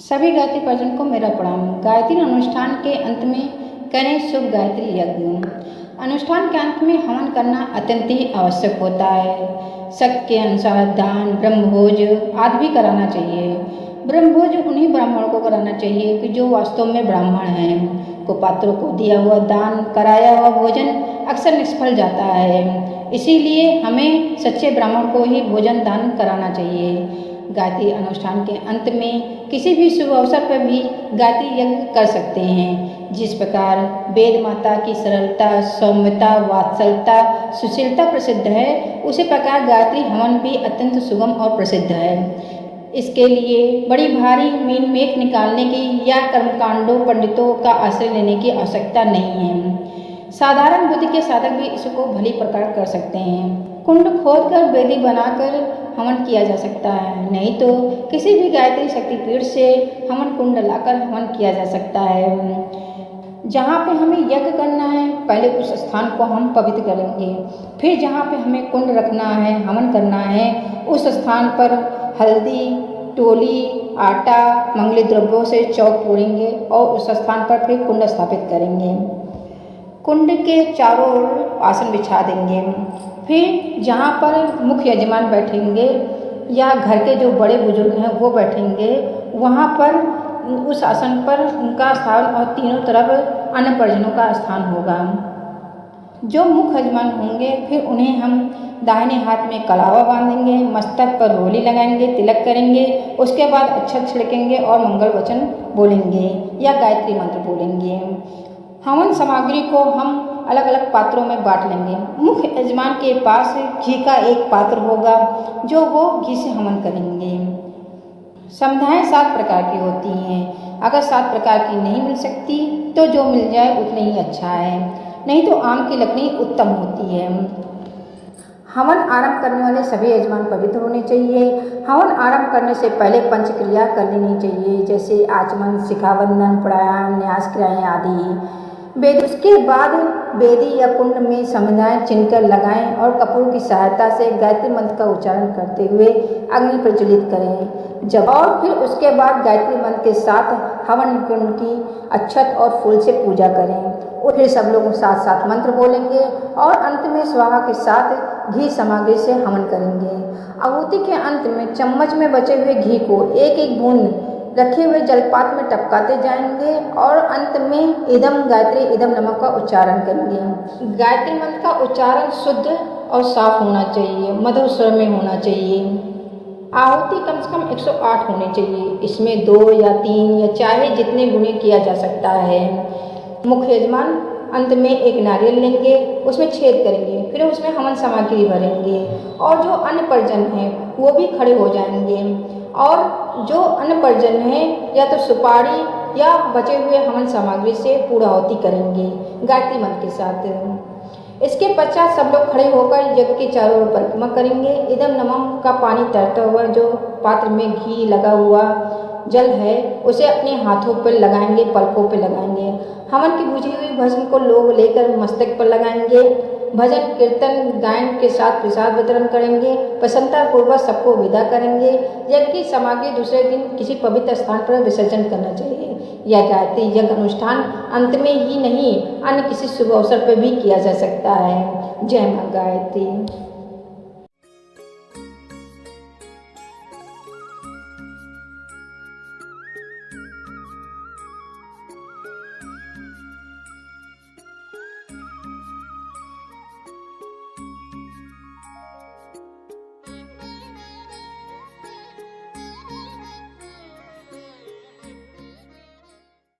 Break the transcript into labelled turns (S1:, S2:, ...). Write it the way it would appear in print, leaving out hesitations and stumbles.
S1: सभी गायत्री परिजन को मेरा प्रणाम। गायत्री अनुष्ठान के अंत में करें शुभ गायत्री यज्ञ। अनुष्ठान के अंत में हवन करना अत्यंत ही आवश्यक होता है। शक्त के अनुसार दान, ब्रह्मभोज आदि भी कराना चाहिए। ब्रह्मभोज उन्हीं ब्राह्मणों को कराना चाहिए कि जो वास्तव में ब्राह्मण हैं। कुपात्रों को दिया हुआ दान, कराया हुआ भोजन अक्सर निष्फल जाता है। इसीलिए हमें सच्चे ब्राह्मण को ही भोजन दान कराना चाहिए। गायत्री अनुष्ठान के अंत में किसी भी शुभ अवसर पर भी गायत्री यज्ञ कर सकते हैं। जिस प्रकार वेद माता की सरलता, सौम्यता, वात्सल्यता, सुशीलता प्रसिद्ध है, उसी प्रकार गायत्री हवन भी अत्यंत सुगम और प्रसिद्ध है। इसके लिए बड़ी भारी मेख निकालने की या कर्मकांडों पंडितों का आश्रय लेने की आवश्यकता नहीं है। साधारण बुद्धि के साधक भी इसको भली प्रकार कर सकते हैं। कुंड खोदकर वेदी बनाकर हवन किया जा सकता है, नहीं तो किसी भी गायत्री शक्तिपीठ से हवन कुंड लाकर हवन किया जा सकता है। जहाँ पे हमें यज्ञ करना है, पहले उस स्थान को हम पवित्र करेंगे। फिर जहाँ पे हमें कुंड रखना है, हवन करना है, उस स्थान पर हल्दी, टोली, आटा, मंगली द्रव्यों से चौक पूरेंगे और उस स्थान पर फिर कुंड स्थापित करेंगे। कुंड के चारों ओर आसन बिछा देंगे। फिर जहाँ पर मुख्य यजमान बैठेंगे या घर के जो बड़े बुजुर्ग हैं वो बैठेंगे, वहाँ पर उस आसन पर उनका स्थान और तीनों तरफ अन्य परिजनों का स्थान होगा। जो मुख्य यजमान होंगे फिर उन्हें हम दाहिने हाथ में कलावा बांधेंगे, मस्तक पर रोली लगाएंगे, तिलक करेंगे। उसके बाद अक्षत छिड़केंगे और मंगल वचन बोलेंगे या गायत्री मंत्र बोलेंगे। हवन सामग्री को हम अलग अलग पात्रों में बांट लेंगे। मुख्य यजमान के पास घी का एक पात्र होगा जो वो घी से हवन करेंगे। संध्याएं 7 प्रकार की होती हैं। अगर 7 प्रकार की नहीं मिल सकती तो जो मिल जाए उतनी ही अच्छा है, नहीं तो आम की लकड़ी उत्तम होती है। हवन आरंभ करने वाले सभी यजमान पवित्र होने चाहिए। हवन आरंभ करने से पहले पंचक्रिया कर लेनी चाहिए, जैसे आचमन, शिखाबंधन, प्राणायाम, न्यास क्रियाएँ आदि। उसके बाद वेदी या कुंड में संध्याएं चिन्हकर लगाएं और कपूर की सहायता से गायत्री मंत्र का उच्चारण करते हुए अग्नि प्रज्वलित करें। जब और फिर उसके बाद गायत्री मंत्र के साथ हवन कुंड की अक्षत और फूल से पूजा करें। और फिर सब लोग साथ साथ मंत्र बोलेंगे और अंत में स्वाहा के साथ घी सामग्री से हवन करेंगे। आहुति के अंत में चम्मच में बचे हुए घी को एक एक बूंद रखे हुए जलपात में टपकाते जाएंगे और अंत में इदम गायत्री इदम नमः का उच्चारण करेंगे। गायत्री मंत्र का उच्चारण शुद्ध और साफ होना चाहिए, मधुर स्वर में होना चाहिए। आहुति कम से कम 108 होनी चाहिए। इसमें 2 या 3 या चाहे जितने गुणे किया जा सकता है। मुख्य यजमान अंत में एक नारियल लेंगे, उसमें छेद करेंगे, फिर उसमें हवन सामग्री भरेंगे और जो अन्य परिजन हैं वो भी खड़े हो जाएंगे और जो अन्य परिजन हैं या तो सुपारी या बचे हुए हवन सामग्री से पूर्णाहुति करेंगे गायत्री मंत्र के साथ। इसके पश्चात सब लोग खड़े होकर यज्ञ के चारों ओर परिक्रमा करेंगे। इदम नमः का पानी तैरता हुआ जो पात्र में घी लगा हुआ जल है उसे अपने हाथों पर लगाएंगे, पलकों पर लगाएंगे। हवन की बुझी हुई भस्म को लोग लेकर मस्तक पर लगाएंगे। भजन कीर्तन गायन के साथ प्रसाद वितरण करेंगे। प्रसन्नता पूर्वक सबको विदा करेंगे। यज्ञ की सामग्री दूसरे दिन किसी पवित्र स्थान पर विसर्जन करना चाहिए। यह गायत्री यज्ञ अनुष्ठान अंत में ही नहीं, अन्य किसी शुभ अवसर पर भी किया जा सकता है। जय मां गायत्री।